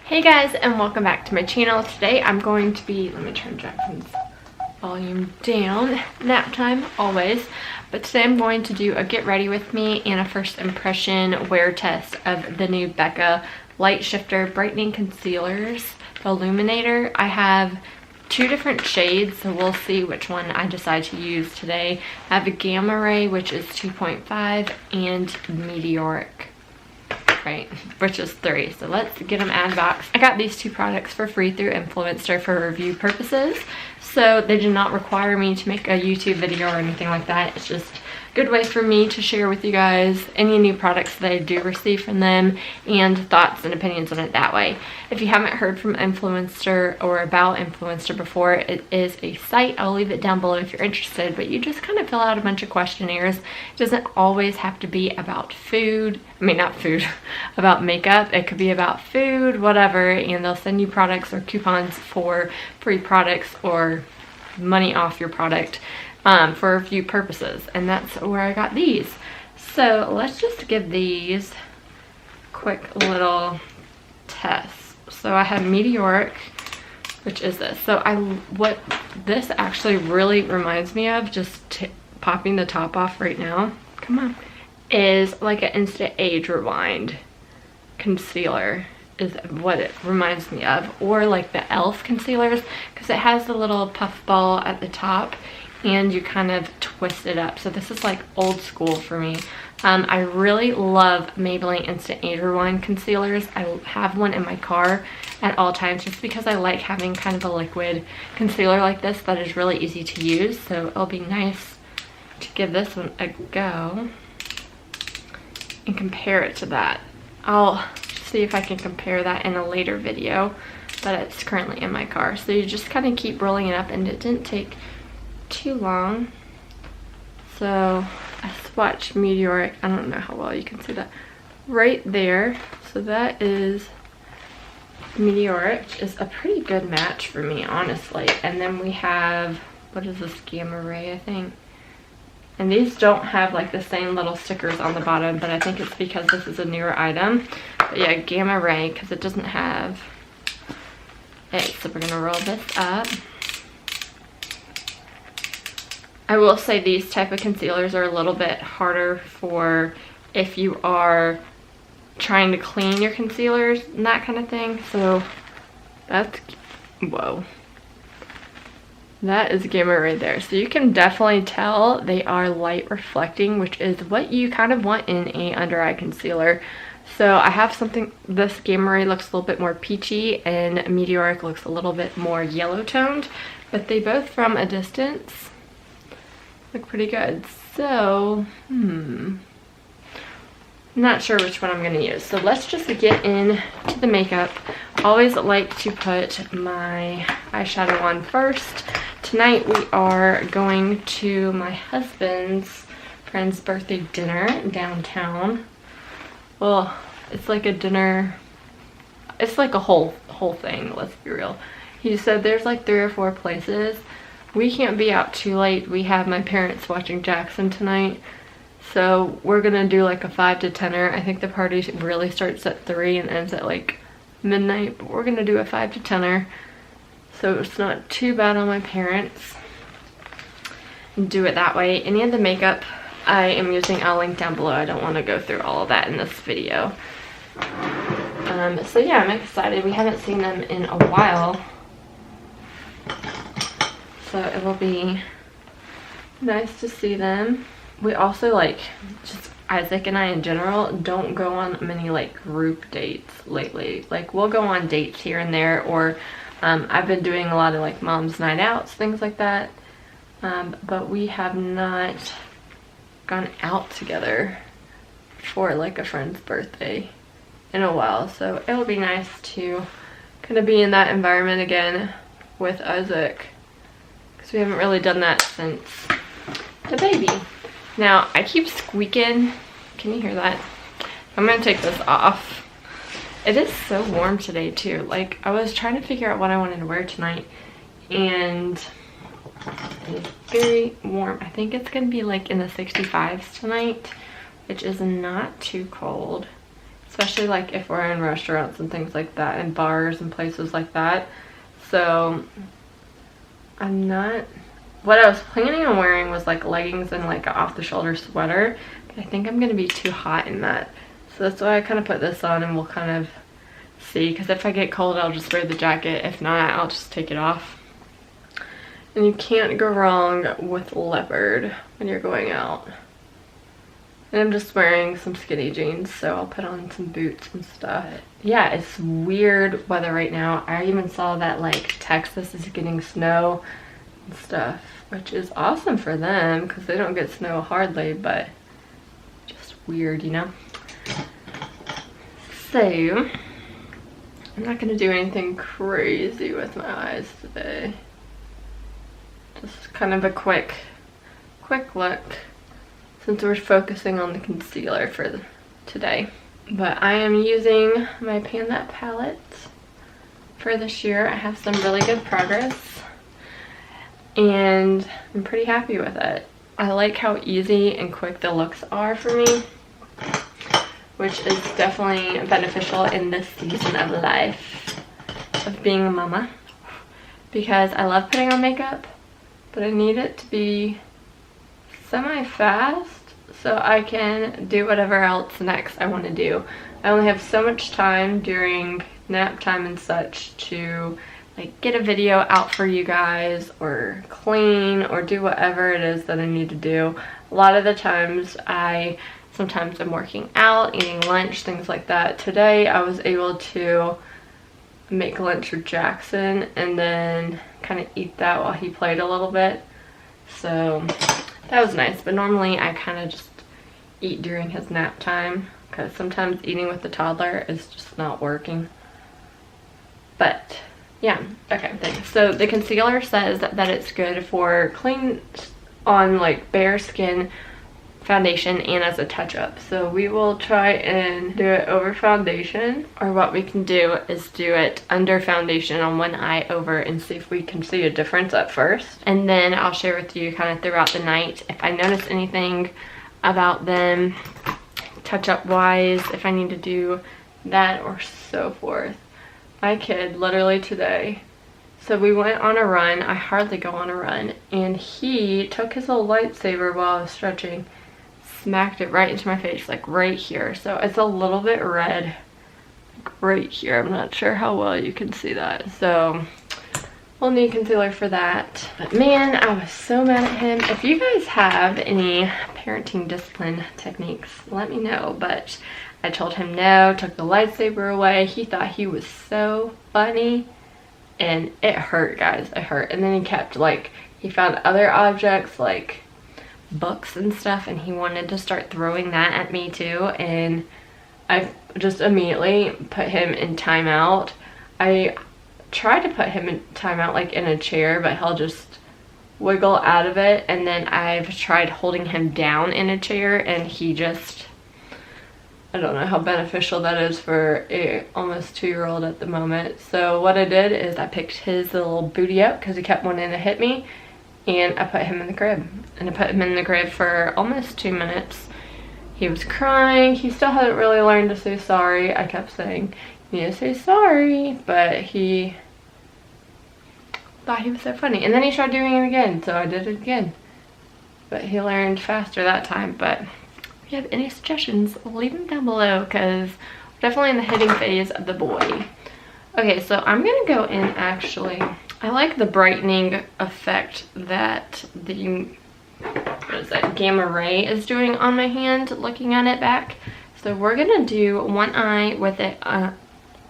Hey guys, and welcome back to my channel. Today I'm going to be, let me turn Jackson's volume down, nap time always, but today I'm going to do a get ready with me and a first impression wear test of the new Becca Light Shifter Brightening Concealers, the Illuminator. I have two different shades, so we'll see which one I decide to use today. I have a Gamma Ray, which is 2.5, and Meteoric, right, which is 3. So let's get them out of the box. I got these two products for free through Influencer for review purposes, so they do not require me to make a YouTube video or anything like that. It's just a good way for me to share with you guys any new products that I do receive from them and thoughts and opinions on it that way. If you haven't heard from Influencer or about Influencer before, it is a site. I'll leave it down below if you're interested, but you just kind of fill out a bunch of questionnaires. It doesn't always have to be about food. I mean, not food, about makeup. It could be about food, whatever, and they'll send you products or coupons for free products or money off your product for review purposes, and that's where I got these. So let's just give these quick little tests. So I have Meteoric, which is this. So what this actually really reminds me of, just popping the top off right now, come on, is like an instant age rewind concealer is what it reminds me of, or like the e.l.f. concealers, because it has the little puff ball at the top and you kind of twist it up. So this is like old school for me. I really love Maybelline Instant Age Rewind concealers. I have one in my car at all times just because I like having kind of a liquid concealer like this that is really easy to use. So it'll be nice to give this one a go and compare it to that. I'll see if I can compare that in a later video, but it's currently in my car. So you just kind of keep rolling it up, and it didn't take too long. So I swatched Meteoric. I don't know how well you can see that right there. So that is Meteoric, which is a pretty good match for me, honestly. And then we have, what is this, Gamma Ray, I think. And these don't have like the same little stickers on the bottom, but I think it's because this is a newer item. But yeah, Gamma Ray, because it doesn't have it. So we're gonna roll this up. I will say these type of concealers are a little bit harder for if you are trying to clean your concealers and that kind of thing. So that's, whoa. That is Gamma right there. So you can definitely tell they are light reflecting, which is what you kind of want in a under eye concealer. So I have something, this Gamma Ray looks a little bit more peachy and Meteoric looks a little bit more yellow toned, but they both from a distance look pretty good. So, not sure which one I'm going to use. So let's just get into the makeup. Always like to put my eyeshadow on first. Tonight we are going to my husband's friend's birthday dinner downtown. Well, it's like a dinner, it's like a whole thing, let's be real. He said there's like 3 or 4 places. We can't be out too late. We have my parents watching Jackson tonight. So we're gonna do like a 5 to 10er. I think the party really starts at 3 and ends at like midnight, but we're gonna do a 5 to 10er. So it's not too bad on my parents. And do it that way. Any of the makeup I am using, I'll link down below. I don't want to go through all of that in this video. So yeah, I'm excited. We haven't seen them in a while, so it will be nice to see them. We also, like, just Isaac and I in general don't go on many like group dates lately. Like, we'll go on dates here and there, or I've been doing a lot of like mom's night outs, things like that, but we have not gone out together for like a friend's birthday in a while. So it'll be nice to kind of be in that environment again with Isaac, because we haven't really done that since the baby. Now I keep squeaking, can you hear that? I'm gonna take this off. It is so warm today too. Like, I was trying to figure out what I wanted to wear tonight, and it's very warm. I think it's gonna be like in the 65s tonight, which is not too cold. It's especially like if we're in restaurants and things like that, and bars and places like that. So I'm not, what I was planning on wearing was like leggings and like an off-the-shoulder sweater, but I think I'm gonna be too hot in that. So that's why I kind of put this on, and we'll kind of see, because if I get cold I'll just wear the jacket. If not, I'll just take it off. And you can't go wrong with leopard when you're going out. And I'm just wearing some skinny jeans, so I'll put on some boots and stuff. Yeah, it's weird weather right now. I even saw that like Texas is getting snow and stuff, which is awesome for them because they don't get snow hardly, but just weird, you know? So I'm not gonna do anything crazy with my eyes today. Just kind of a quick look, since we're focusing on the concealer for today. But I am using my Pan That palette for this year. I have some really good progress, and I'm pretty happy with it. I like how easy and quick the looks are for me, which is definitely beneficial in this season of life of being a mama, because I love putting on makeup, but I need it to be semi-fast so I can do whatever else next I want to do. I only have so much time during nap time and such to like get a video out for you guys, or clean, or do whatever it is that I need to do. A lot of the times sometimes I'm working out, eating lunch, things like that. Today I was able to make lunch for Jackson and then kind of eat that while he played a little bit. So that was nice, but normally I kind of just eat during his nap time, because sometimes eating with the toddler is just not working. But yeah, okay, thanks. So the concealer says that it's good for clean on like bare skin foundation and as a touch-up. So we will try and do it over foundation, or what we can do is do it under foundation on one eye over, and see if we can see a difference at first. And then I'll share with you kind of throughout the night if I notice anything about them touch-up wise, if I need to do that or so forth. My kid literally today, so we went on a run. I hardly go on a run, and he took his little lightsaber while I was stretching, smacked it right into my face, like right here. So it's a little bit red, like right here. I'm not sure how well you can see that. So we'll need concealer for that. But man, I was so mad at him. If you guys have any parenting discipline techniques, let me know. But I told him no, took the lightsaber away. He thought he was so funny, and it hurt, guys. It hurt. And then he kept like, he found other objects like books and stuff, and he wanted to start throwing that at me too, and I just immediately put him in timeout. I tried to put him in timeout like in a chair, but he'll just wiggle out of it. And then I've tried holding him down in a chair, and he just, I don't know how beneficial that is for a almost 2-year-old at the moment. So what I did is I picked his little booty up because he kept wanting to hit me, and I put him in the crib. And I put him in the crib for almost 2 minutes. He was crying. He still hadn't really learned to say sorry. I kept saying, you need to say sorry, but he thought he was so funny. And then he tried doing it again, so I did it again. But he learned faster that time. But if you have any suggestions, leave them down below, because we're definitely in the hitting phase of the boy. Okay, so I'm gonna go in actually. I like the brightening effect that the, what is that, gamma ray is doing on my hand, looking at it back. So we're gonna do one eye with it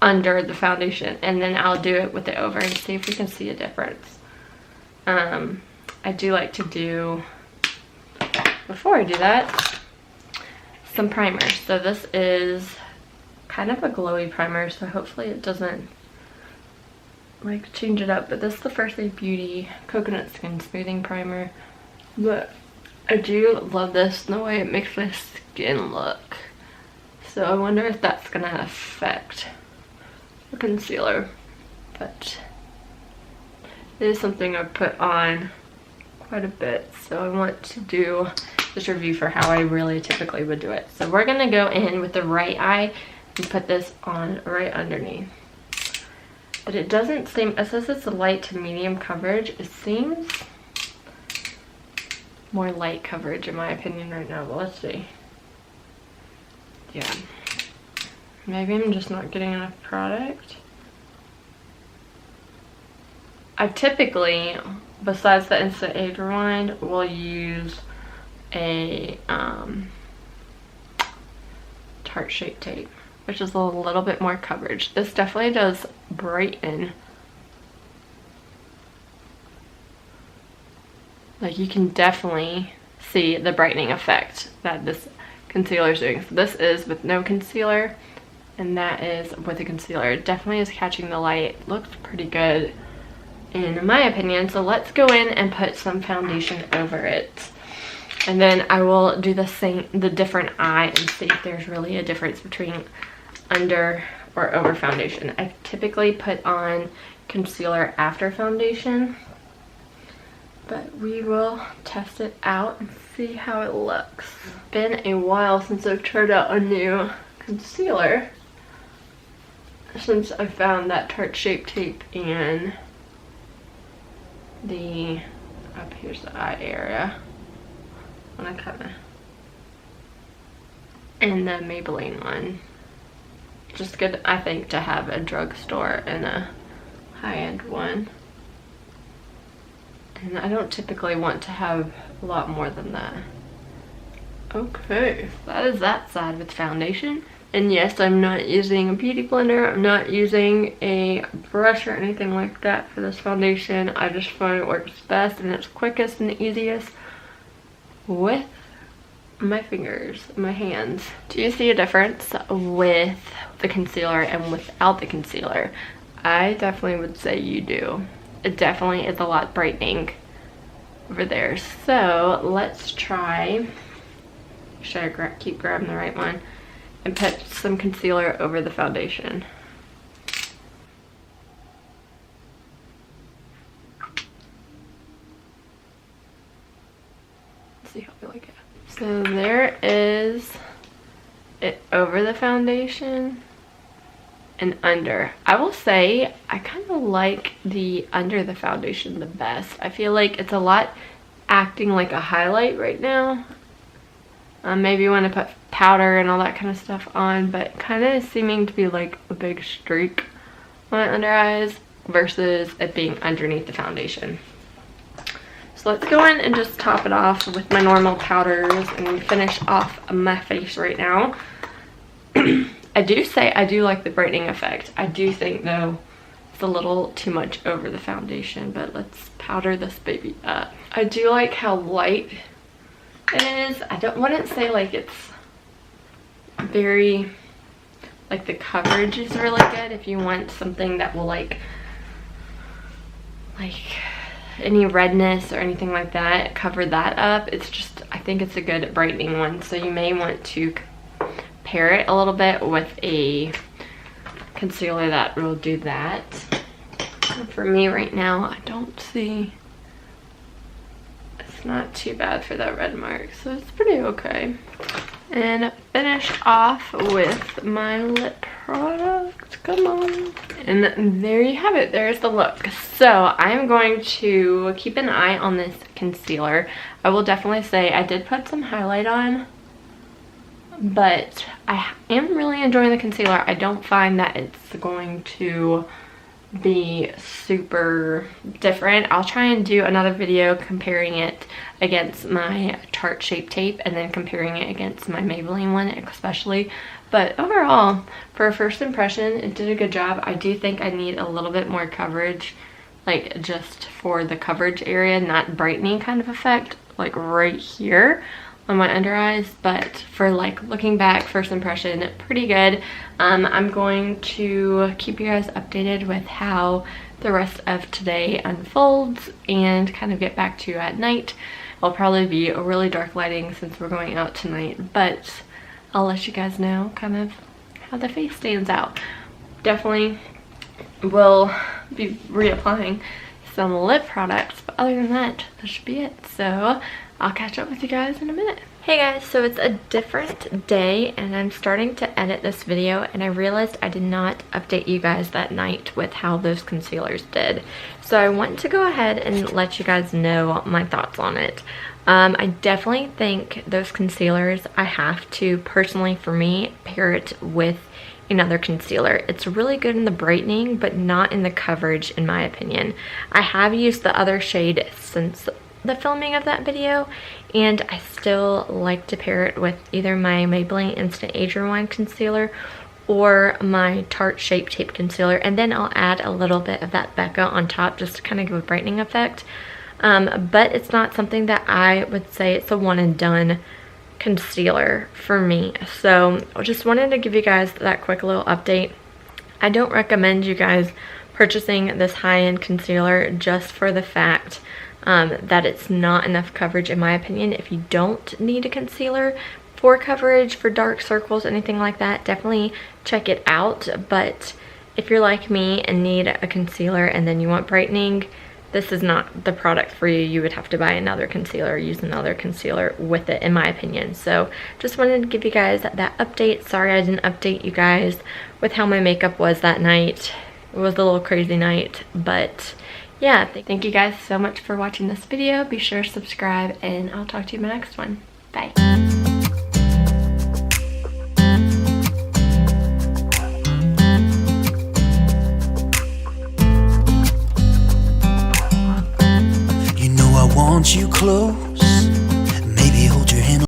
under the foundation, and then I'll do it with it over and see if we can see a difference. I do like to do, before I do that, some primer. So this is kind of a glowy primer, so hopefully it doesn't like change it up. But this is the First Aid Beauty Coconut Skin Smoothing Primer. But I do love this and the way it makes my skin look. So I wonder if that's gonna affect the concealer. But it is something I've put on quite a bit, so I want to do this review for how I really typically would do it. So we're gonna go in with the right eye and put this on right underneath. But it doesn't seem, it says it's a light to medium coverage. It seems more light coverage in my opinion right now, but let's see. Yeah. Maybe I'm just not getting enough product. I typically, besides the Instant Age Rewind, will use a Tarte Shape Tape, which is a little bit more coverage. This definitely does brighten. Like, you can definitely see the brightening effect that this concealer is doing. So this is with no concealer, and that is with a concealer. It definitely is catching the light. Looks pretty good in my opinion. So let's go in and put some foundation over it. And then I will do the different eye and see if there's really a difference between under or over foundation. I typically put on concealer after foundation, but we will test it out and see how it looks. It's been a while since I've tried out a new concealer, since I found that Tarte Shape Tape and the, up here's the eye area, when I kind of, and the Maybelline one. Just good, I think, to have a drugstore and a high-end one. And I don't typically want to have a lot more than that. Okay, that is that side with foundation. And yes, I'm not using a beauty blender. I'm not using a brush or anything like that for this foundation. I just find it works best and it's quickest and easiest with my fingers, my hands. Do you see a difference with the concealer and without the concealer? I definitely would say you do. It definitely is a lot brightening over there. So let's try, should I keep grabbing the right one, and put some concealer over the foundation. Let's see how I like it. So there is it over the foundation and under. I will say I kind of like the under the foundation the best. I feel like it's a lot acting like a highlight right now. Maybe you want to put powder and all that kind of stuff on, but kind of seeming to be like a big streak on my under eyes versus it being underneath the foundation. So let's go in and just top it off with my normal powders and finish off my face right now. I do say I do like the brightening effect. I do think though it's a little too much over the foundation, but let's powder this baby up. I do like how light it is. I wouldn't say like it's very, like the coverage is really good if you want something that will like any redness or anything like that, cover that up. It's just, I think it's a good brightening one. So you may want to pair it a little bit with a concealer that will do that. For me right now, I don't see, it's not too bad for that red mark, so it's pretty okay. And finish off with my lip product. Come on. And there you have it. There's the look. So I'm going to keep an eye on this concealer. I will definitely say I did put some highlight on, but I am really enjoying the concealer. I don't find that it's going to be super different. I'll try and do another video comparing it against my Tarte Shape Tape and then comparing it against my Maybelline one especially. But overall, for a first impression, it did a good job. I do think I need a little bit more coverage, like just for the coverage area, not brightening kind of effect, like right here on my under eyes. But for like looking back, first impression, pretty good. I'm going to keep you guys updated with how the rest of today unfolds and kind of get back to you at night. It'll probably be a really dark lighting since we're going out tonight, but I'll let you guys know kind of how the face stands out. Definitely will be reapplying some lip products, but other than that, that should be it. So I'll catch up with you guys in a minute. Hey guys, so it's a different day and I'm starting to edit this video and I realized I did not update you guys that night with how those concealers did. So I want to go ahead and let you guys know my thoughts on it. I definitely think those concealers, I have to personally, for me, pair it with another concealer. It's really good in the brightening, but not in the coverage in my opinion. I have used the other shade since the filming of that video, and I still like to pair it with either my Maybelline Instant Age Rewind concealer or my Tarte Shape Tape concealer, and then I'll add a little bit of that Becca on top just to kind of give a brightening effect. But it's not something that I would say it's a one and done concealer for me. So I just wanted to give you guys that quick little update. I don't recommend you guys purchasing this high-end concealer just for the fact that it's not enough coverage in my opinion. If you don't need a concealer for coverage, for dark circles, anything like that, definitely check it out. But if you're like me and need a concealer and then you want brightening, this is not the product for you. You would have to buy another concealer, use another concealer with it in my opinion. So just wanted to give you guys that update. Sorry I didn't update you guys with how my makeup was that night. It was a little crazy night, but yeah, thank you guys so much for watching this video. Be sure to subscribe and I'll talk to you in my next one. Bye. You know I want you close.